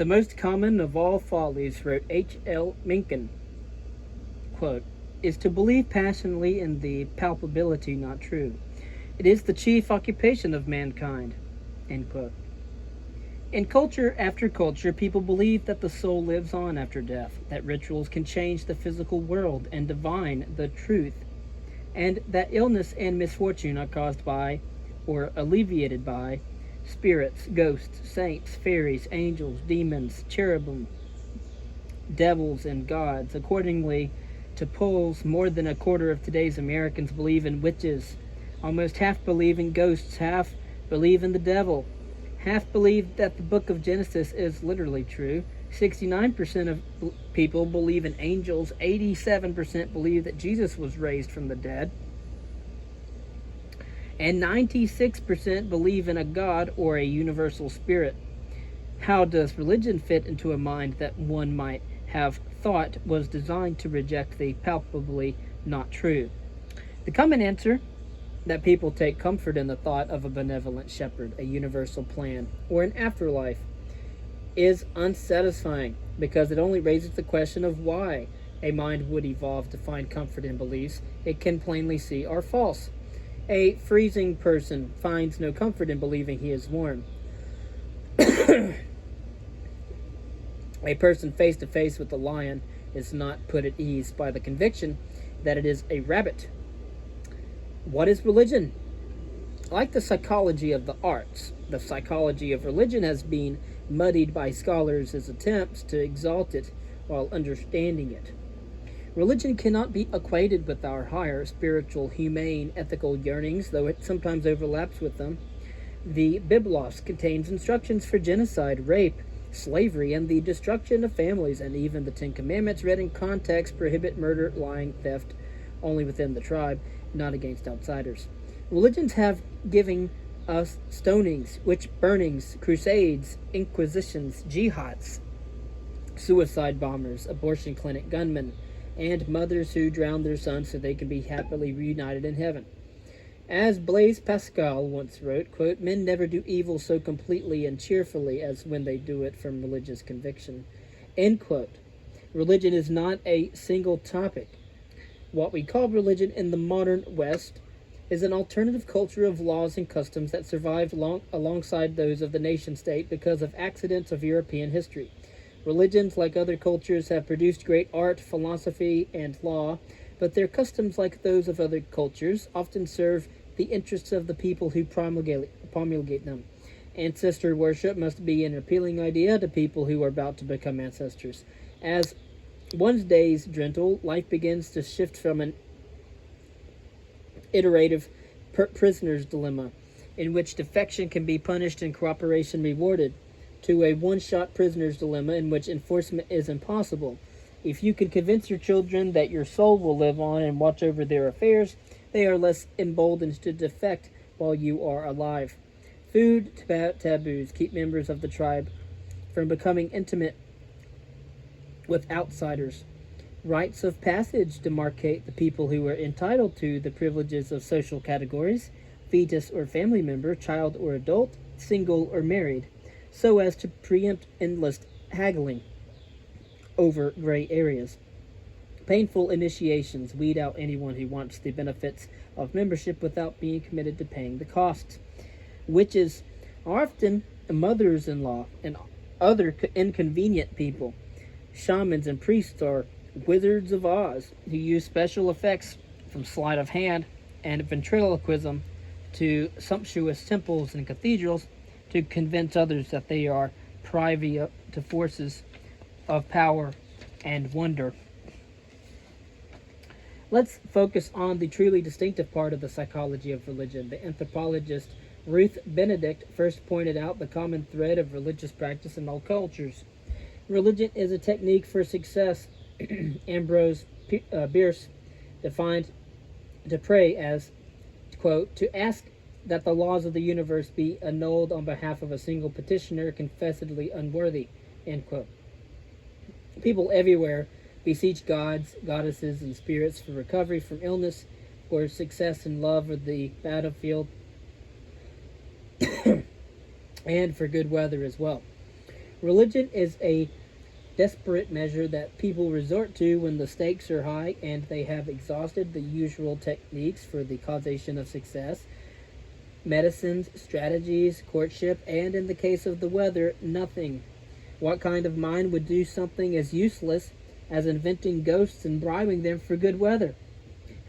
The most common of all follies, wrote H.L. Mencken, quote, is to believe passionately in the palpability not true. It is the chief occupation of mankind, end quote. In culture after culture, people believe that the soul lives on after death, that rituals can change the physical world and divine the truth, and that illness and misfortune are caused by, or alleviated by, spirits, ghosts, saints, fairies, angels, demons, cherubim, devils, and gods. Accordingly to polls, more than a quarter of today's Americans believe in witches. Almost half believe in ghosts, half believe in the devil. Half believe that the book of Genesis is literally true. 69% of people believe in angels. 87% believe that Jesus was raised from the dead. And 96% believe in a God or a universal spirit. How does religion fit into a mind that one might have thought was designed to reject the palpably not true? The common answer: that people take comfort in the thought of a benevolent shepherd, a universal plan, or an afterlife, is unsatisfying because it only raises the question of why a mind would evolve to find comfort in beliefs it can plainly see are false. A freezing person finds no comfort in believing he is warm. A person face to face with a lion is not put at ease by the conviction that it is a rabbit. What is religion? Like the psychology of the arts, the psychology of religion has been muddied by scholars' attempts to exalt it while understanding it. Religion cannot be equated with our higher spiritual, humane, ethical yearnings, though it sometimes overlaps with them. The Biblos contains instructions for genocide, rape, slavery, and the destruction of families, and even the Ten Commandments read in context prohibit murder, lying, theft, only within the tribe, not against outsiders. Religions have given us stonings, witch burnings, crusades, inquisitions, jihads, suicide bombers, abortion clinic gunmen, and mothers who drown their sons so they can be happily reunited in heaven. As Blaise Pascal once wrote, quote, men never do evil so completely and cheerfully as when they do it from religious conviction, end quote. Religion is not a single topic. What we call religion in the modern West is an alternative culture of laws and customs that survived alongside those of the nation-state because of accidents of European history. Religions, like other cultures, have produced great art, philosophy, and law, but their customs, like those of other cultures, often serve the interests of the people who promulgate them. Ancestor worship must be an appealing idea to people who are about to become ancestors. As one's days dwindle, life begins to shift from an iterative prisoner's dilemma, in which defection can be punished and cooperation rewarded, to a one-shot prisoner's dilemma in which enforcement is impossible. If you can convince your children that your soul will live on and watch over their affairs, they are less emboldened to defect while you are alive. Food taboos keep members of the tribe from becoming intimate with outsiders. Rites of passage demarcate the people who are entitled to the privileges of social categories, fetus or family member, child or adult, single or married, so as to preempt endless haggling over gray areas. Painful initiations weed out anyone who wants the benefits of membership without being committed to paying the costs. Witches are often mothers-in-law and other inconvenient people. Shamans and priests are Wizards of Oz who use special effects from sleight of hand and ventriloquism to sumptuous temples and cathedrals to convince others that they are privy to forces of power and wonder. Let's focus on the truly distinctive part of the psychology of religion. The anthropologist Ruth Benedict first pointed out the common thread of religious practice in all cultures. Religion is a technique for success. Ambrose Bierce defined to pray as, quote, to ask that the laws of the universe be annulled on behalf of a single petitioner confessedly unworthy, end quote. People everywhere beseech gods, goddesses, and spirits for recovery from illness, or success in love or the battlefield, and for good weather as well. Religion is a desperate measure that people resort to when the stakes are high and they have exhausted the usual techniques for the causation of success, medicines, strategies, courtship, and in the case of the weather, nothing. What kind of mind would do something as useless as inventing ghosts and bribing them for good weather?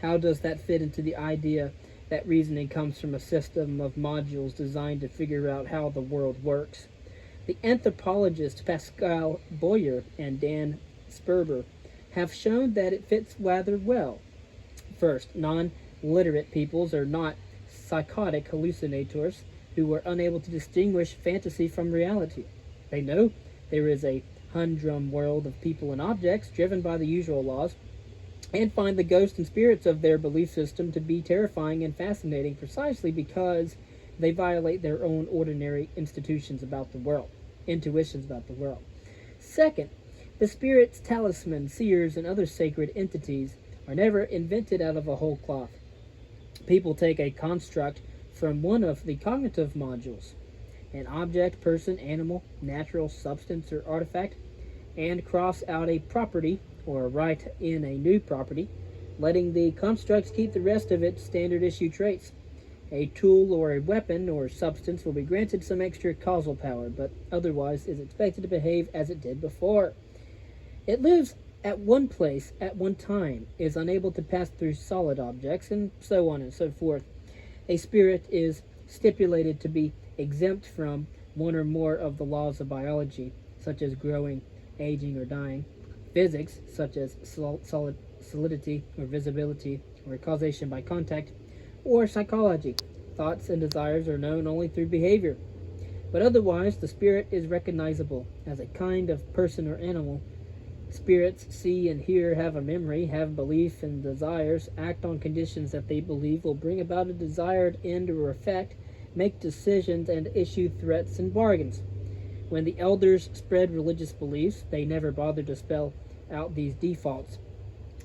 How does that fit into the idea that reasoning comes from a system of modules designed to figure out how the world works? The anthropologists Pascal Boyer and Dan Sperber have shown that it fits rather well. First, non-literate peoples are not psychotic hallucinators who are unable to distinguish fantasy from reality. They know there is a humdrum world of people and objects driven by the usual laws, and find the ghosts and spirits of their belief system to be terrifying and fascinating precisely because they violate their own ordinary intuitions about the world. Second, the spirits, talismans, seers, and other sacred entities are never invented out of a whole cloth. People take a construct from one of the cognitive modules, an object, person, animal, natural substance, or artifact, and cross out a property or write in a new property, letting the constructs keep the rest of its standard issue traits. A tool or a weapon or substance will be granted some extra causal power, but otherwise is expected to behave as it did before. It lives at one place at one time, is unable to pass through solid objects, and so on and so forth. A spirit is stipulated to be exempt from one or more of the laws of biology, such as growing, aging, or dying, physics, such as solidity or visibility or causation by contact, or psychology. Thoughts and desires are known only through behavior. But otherwise, the spirit is recognizable as a kind of person or animal. Spirits see and hear, have a memory, have belief and desires, act on conditions that they believe will bring about a desired end or effect, make decisions, and issue threats and bargains. When the elders spread religious beliefs, they never bothered to spell out these defaults.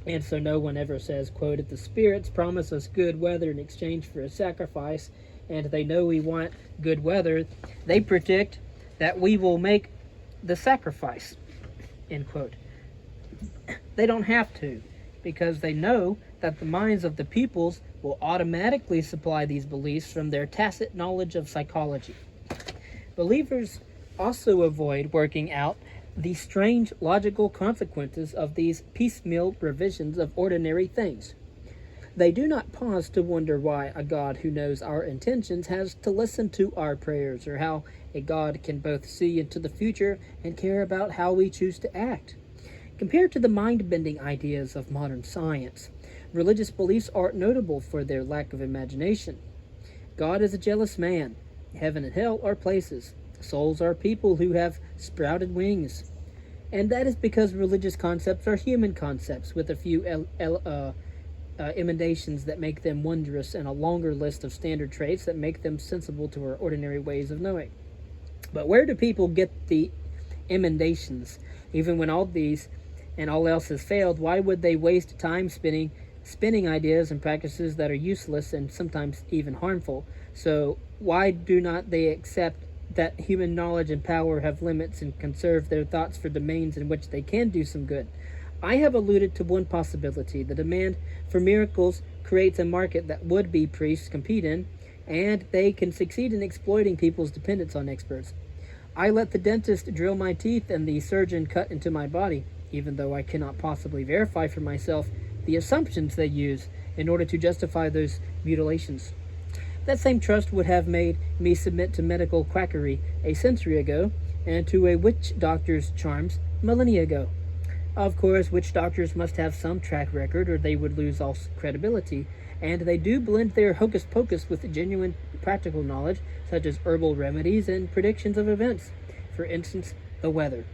And so no one ever says, quote, if the spirits promise us good weather in exchange for a sacrifice, and they know we want good weather, they predict that we will make the sacrifice, end quote. They don't have to, because they know that the minds of the peoples will automatically supply these beliefs from their tacit knowledge of psychology. Believers also avoid working out the strange logical consequences of these piecemeal revisions of ordinary things. They do not pause to wonder why a God who knows our intentions has to listen to our prayers, or how a God can both see into the future and care about how we choose to act. Compared to the mind-bending ideas of modern science, religious beliefs are notable for their lack of imagination. God is a jealous man. Heaven and hell are places. Souls are people who have sprouted wings. And that is because religious concepts are human concepts with a few emendations that make them wondrous and a longer list of standard traits that make them sensible to our ordinary ways of knowing. But where do people get the emendations? Even when all these and all else has failed, why would they waste time spinning ideas and practices that are useless and sometimes even harmful? So why do not they accept that human knowledge and power have limits and conserve their thoughts for domains in which they can do some good? I have alluded to one possibility. The demand for miracles creates a market that would-be priests compete in, and they can succeed in exploiting people's dependence on experts. I let the dentist drill my teeth and the surgeon cut into my body, even though I cannot possibly verify for myself the assumptions they use in order to justify those mutilations. That same trust would have made me submit to medical quackery a century ago, and to a witch doctor's charms millennia ago. Of course, witch doctors must have some track record, or they would lose all credibility, and they do blend their hocus pocus with genuine practical knowledge, such as herbal remedies and predictions of events, for instance, the weather,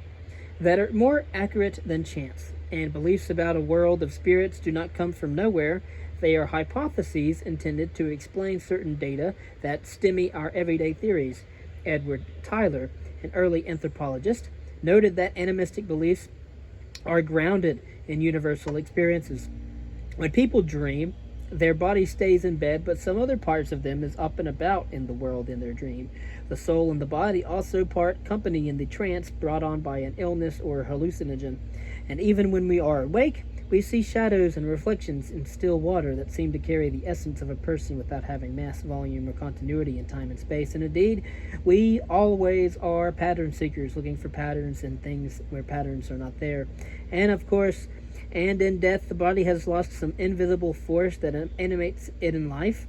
that are more accurate than chance. And beliefs about a world of spirits do not come from nowhere. They are hypotheses intended to explain certain data that stymie our everyday theories. Edward Tyler, an early anthropologist, noted that animistic beliefs are grounded in universal experiences. When people dream, Their body stays in bed, but some other parts of them is up and about in the world in their dream. The soul and the body also part company in the trance brought on by an illness or hallucinogen. And even when we are awake, we see shadows and reflections in still water that seem to carry the essence of a person without having mass, volume, or continuity in time and space. And indeed, we always are pattern seekers, looking for patterns in things where patterns are not there. And of course, and in death, the body has lost some invisible force that animates it in life.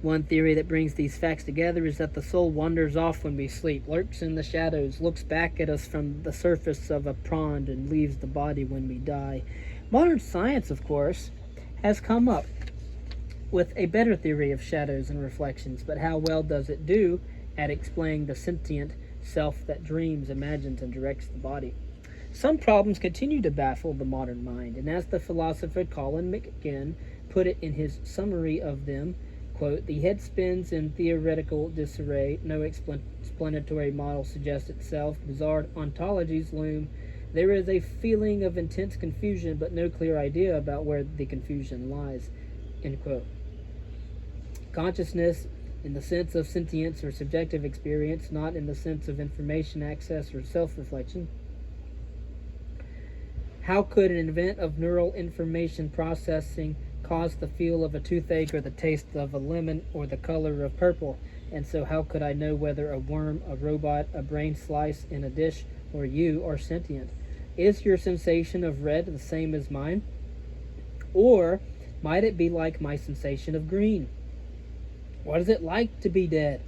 One theory that brings these facts together is that the soul wanders off when we sleep, lurks in the shadows, looks back at us from the surface of a pond, and leaves the body when we die. Modern science, of course, has come up with a better theory of shadows and reflections, but how well does it do at explaining the sentient self that dreams, imagines, and directs the body? Some problems continue to baffle the modern mind, and as the philosopher Colin McGinn put it in his summary of them, quote, "The head spins in theoretical disarray, no explanatory model suggests itself, bizarre ontologies loom, there is a feeling of intense confusion, but no clear idea about where the confusion lies," end quote. Consciousness in the sense of sentience or subjective experience, not in the sense of information access or self-reflection. How could an event of neural information processing cause the feel of a toothache or the taste of a lemon or the color of purple? And so how could I know whether a worm, a robot, a brain slice in a dish, or you are sentient? Is your sensation of red the same as mine? Or might it be like my sensation of green? What is it like to be dead?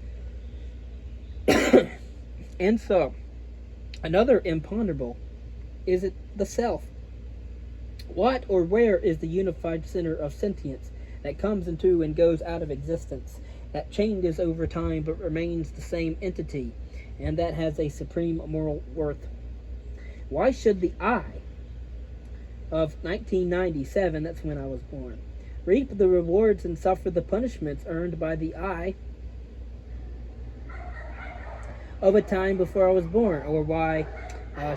And so, another imponderable, is it the self? What or where is the unified center of sentience that comes into and goes out of existence, that changes over time but remains the same entity, and that has a supreme moral worth? Why should the I of 1997, that's when I was born, reap the rewards and suffer the punishments earned by the I of a time before I was born? Or why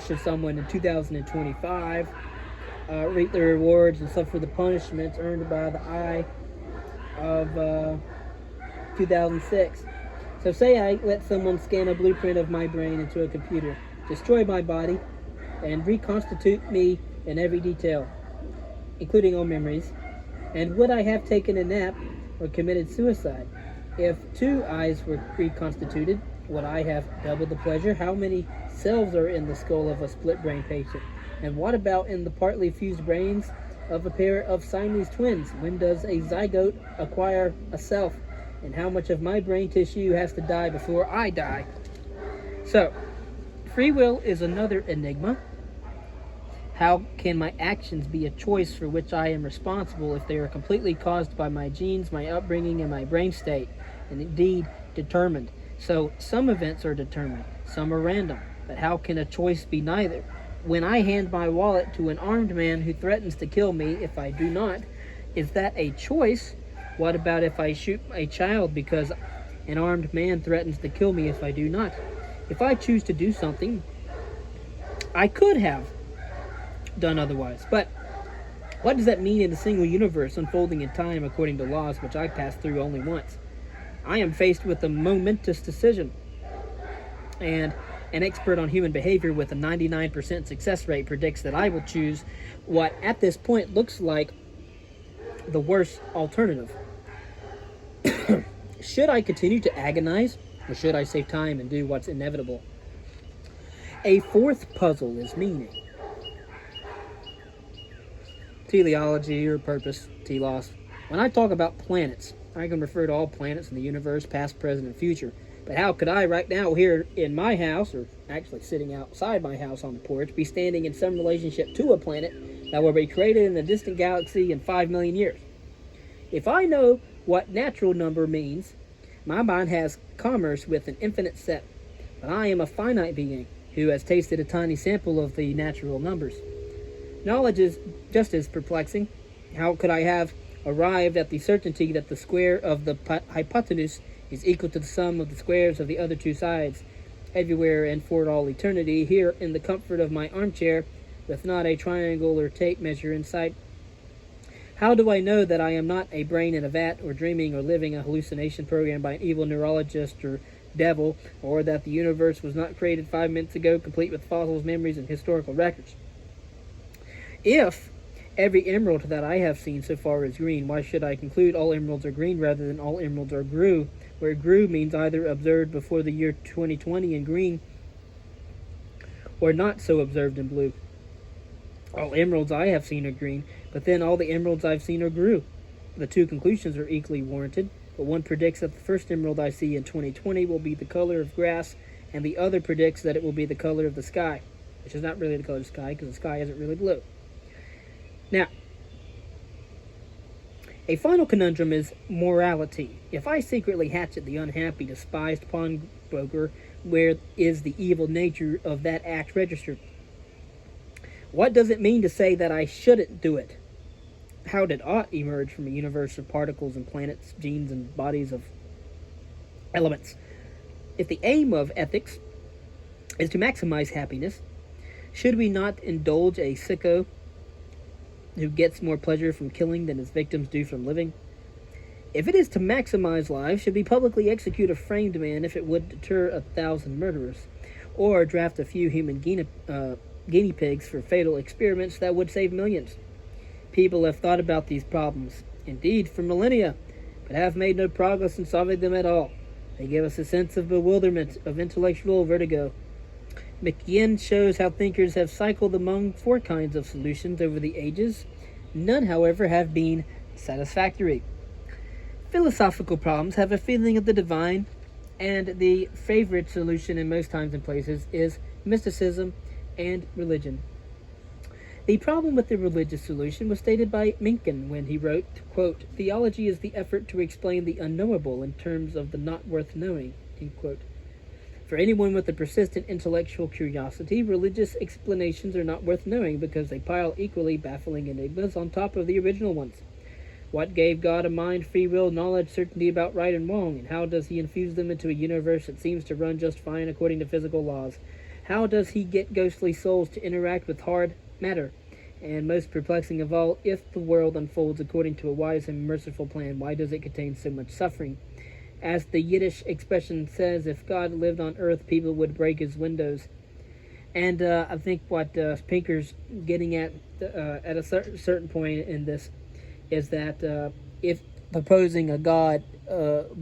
should someone in 2025 reap the rewards and suffer the punishments earned by the I of 2006? So say I let someone scan a blueprint of my brain into a computer, destroy my body, and reconstitute me in every detail, including all memories. And would I have taken a nap or committed suicide? If two eyes were reconstituted, would I have doubled the pleasure? How many cells are in the skull of a split brain patient? And what about in the partly fused brains of a pair of Siamese twins? When does a zygote acquire a self? And how much of my brain tissue has to die before I die? So, free will is another enigma. How can my actions be a choice for which I am responsible if they are completely caused by my genes, my upbringing, and my brain state, and indeed determined? So some events are determined, some are random, but how can a choice be neither? When I hand my wallet to an armed man who threatens to kill me if I do not, is that a choice? What about if I shoot a child because an armed man threatens to kill me if I do not? If I choose to do something, I could have done otherwise. But what does that mean in a single universe unfolding in time according to laws which I pass through only once? I am faced with a momentous decision, and an expert on human behavior with a 99% success rate predicts that I will choose what at this point looks like the worst alternative. Should I continue to agonize, or should I save time and do what's inevitable? A fourth puzzle is meaning. Teleology or purpose, telos. When I talk about planets, I can refer to all planets in the universe, past, present, and future. But how could I right now here in my house, or actually sitting outside my house on the porch, be standing in some relationship to a planet that will be created in a distant galaxy in 5 million years? If I know what natural number means, my mind has commerce with an infinite set. But I am a finite being who has tasted a tiny sample of the natural numbers. Knowledge is just as perplexing. How could I have arrived at the certainty that the square of the hypotenuse is equal to the sum of the squares of the other two sides, everywhere and for all eternity, here in the comfort of my armchair, with not a triangle or tape measure in sight? How do I know that I am not a brain in a vat, or dreaming or living a hallucination programmed by an evil neurologist or devil, or that the universe was not created 5 minutes ago, complete with fossils, memories, and historical records? If every emerald that I have seen so far is green, why should I conclude all emeralds are green rather than all emeralds are grue, where grue means either observed before the year 2020 in green, or not so observed in blue? All emeralds I have seen are green, but then all the emeralds I've seen are grue. The two conclusions are equally warranted, but one predicts that the first emerald I see in 2020 will be the color of grass, and the other predicts that it will be the color of the sky, which is not really the color of the sky, because the sky isn't really blue. Now, a final conundrum is morality. If I secretly hatchet the unhappy, despised pawnbroker, where is the evil nature of that act registered? What does it mean to say that I shouldn't do it? How did ought emerge from a universe of particles and planets, genes, and bodies of elements? If the aim of ethics is to maximize happiness, should we not indulge a sicko who gets more pleasure from killing than his victims do from living? If it is to maximize lives, should we publicly execute a framed man if it would deter 1,000 murderers, or draft a few human guinea pigs for fatal experiments that would save millions? People have thought about these problems, indeed, for millennia, but have made no progress in solving them at all. They give us a sense of bewilderment, of intellectual vertigo. McGinn shows how thinkers have cycled among 4 kinds of solutions over the ages. None, however, have been satisfactory. Philosophical problems have a feeling of the divine, and the favorite solution in most times and places is mysticism and religion. The problem with the religious solution was stated by Mencken when he wrote, quote, "Theology is the effort to explain the unknowable in terms of the not worth knowing," end quote. For anyone with a persistent intellectual curiosity, religious explanations are not worth knowing because they pile equally baffling enigmas on top of the original ones. What gave God a mind, free will, knowledge, certainty about right and wrong, and how does he infuse them into a universe that seems to run just fine according to physical laws? How does he get ghostly souls to interact with hard matter? And most perplexing of all, if the world unfolds according to a wise and merciful plan, why does it contain so much suffering? As the Yiddish expression says, if God lived on earth, people would break his windows. And I think what Pinker's getting at a certain point in this is that if proposing a God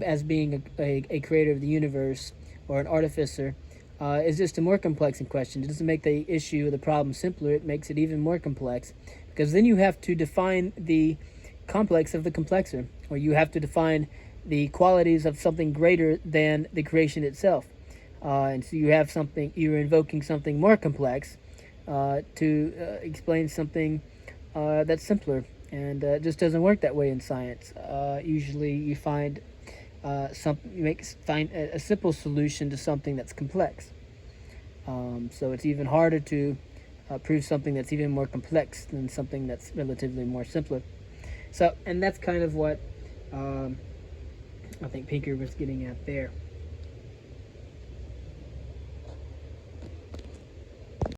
as being a creator of the universe or an artificer is just a more complex question. It doesn't make the issue, the problem simpler. It makes it even more complex, because then you have to define the complex of the complexer, or you have to define the qualities of something greater than the creation itself. And so you have something, you're invoking something more complex to explain something that's simpler. And it just doesn't work that way in science. Usually you find find a simple solution to something that's complex. So it's even harder to prove something that's even more complex than something that's relatively more simpler. So, and that's kind of what I think Pinker was getting at there.